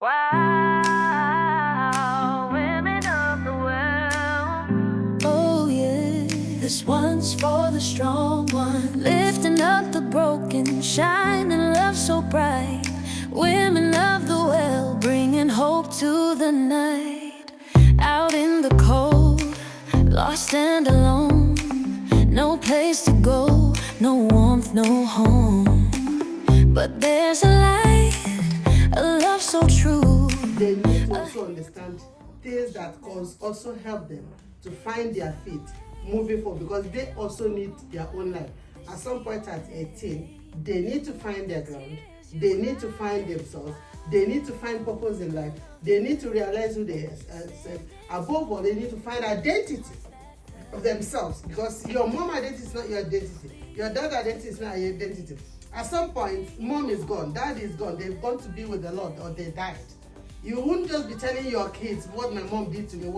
Wow, women of the world. Oh yeah, this one's for the strong one, lifting up the broken, shining love so bright. Women of the well, bringing hope to the night. Out in the cold, lost and alone, no place to go, no warmth, no home. But there's a light, a love so true. They need to also understand things that cause also help them to find their feet moving forward, because they also need their own life. At some point at 18, they need to find their ground, they need to find themselves, they need to find purpose in life, they need to realize who they are. Above all, they need to find identity of themselves, because your mom identity is not your identity, your dad identity is not your identity. At some point, mom is gone, dad is gone, they've gone to be with the Lord, or they died. You wouldn't just be telling your kids what my mom did to me.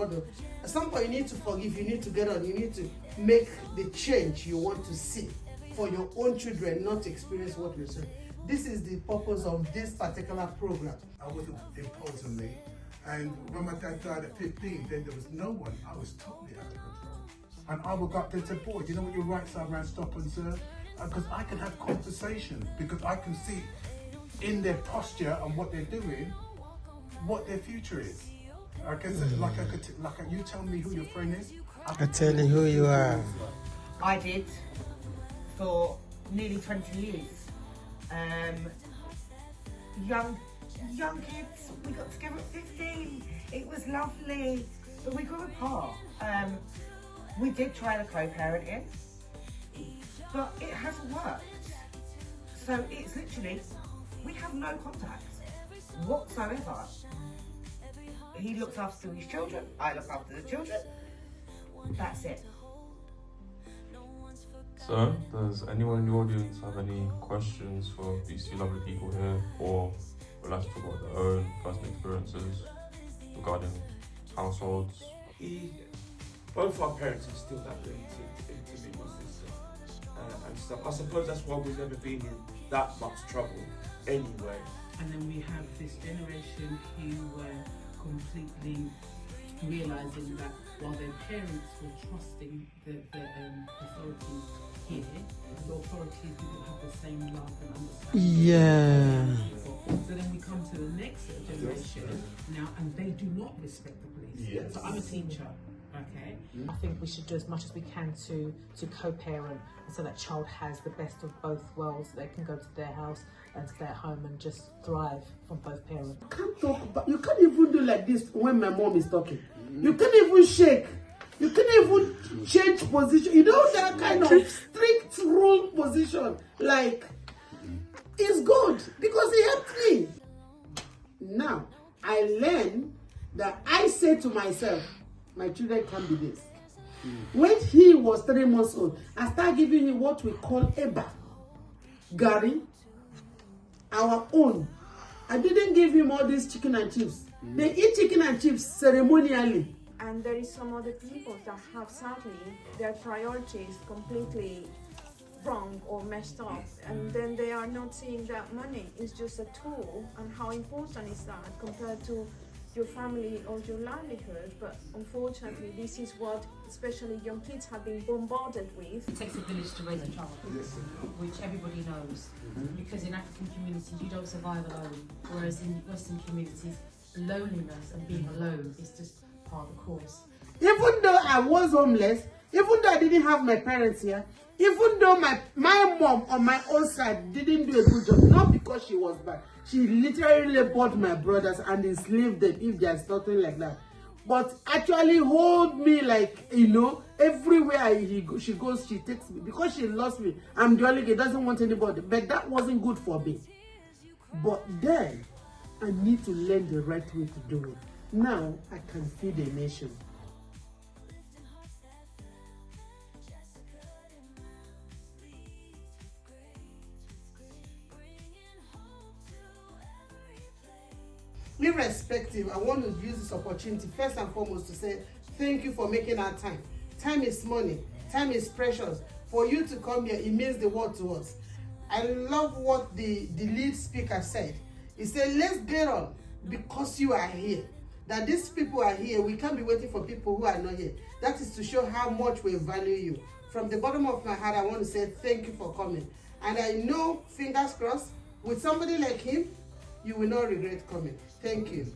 At some point, you need to forgive, you need to get on, you need to make the change you want to see for your own children, not to experience what you're saying. This is the purpose of this particular program. I wasn't imposed on me, and when my dad died at 15, then there was no one. I was totally out of control. And I would go up there and say, boy, do you know what your rights are around stop and serve? Because I can have conversations, because I can see in their posture and what they're doing, what their future is. I can say, you tell me who your friend is. I tell you who you are. I did for nearly 20 years. Young kids, we got together at 15. It was lovely, but we grew apart. We did try the co-parenting, but it hasn't worked. So it's literally, we have no contact whatsoever. He looks after his children, I look after the children. That's it. So, does anyone in the audience have any questions for these two lovely people here, or would like to talk about their own personal experiences regarding households? Both our parents are still that way to me, my sister, and stuff. I suppose that's why we've never been in that much trouble anyway. And then we have this generation who were completely realising that while their parents were trusting the authorities here, the authorities didn't have the same love and understanding. Yeah. So then we come to the next generation now, and they do not respect the police. Yes. So I'm a teacher. Okay. I think we should do as much as we can to co-parent, so that child has the best of both worlds. They can go to their house and stay at home and just thrive from both parents. You can't talk about, you can't even do like this when my mom is talking. You can't even shake. You can't even change position. You know, that kind of strict rule position. Like, it's good because it helped me. Now, I learn that I say to myself, my children can't be this. When he was 3 months old, I started giving him what we call eba, gari, our own. I didn't give him all these chicken and chips. They eat chicken and chips ceremonially. And there is some other people that have sadly their priorities completely wrong or messed up, and then they are not seeing that money is just a tool, and how important is that compared to your family or your livelihood. But unfortunately, this is what especially young kids have been bombarded with. It takes a village to raise a child, which everybody knows, because in African communities you don't survive alone, whereas in Western communities loneliness and being alone is just part of the course. Even though I was homeless, even though I didn't have my parents here, even though my mom on my own side didn't do a good job, not because she was bad, she literally bought my brothers and enslaved them if there's nothing like that, but actually hold me like, you know, everywhere she goes, she takes me, because she lost me. I'm the only kid, doesn't want anybody, but that wasn't good for me. But then I need to learn the right way to do it. Now I can feed a nation. Irrespective, I want to use this opportunity first and foremost to say thank you for making our time. Time is money. Time is precious. For you to come here, it means the world to us. I love what the lead speaker said. He said, let's get on. because you are here. That these people are here, we can't be waiting for people who are not here. That is to show how much we value you. From the bottom of my heart, I want to say thank you for coming. And I know, fingers crossed, with somebody like him, you will not regret coming. Thank you.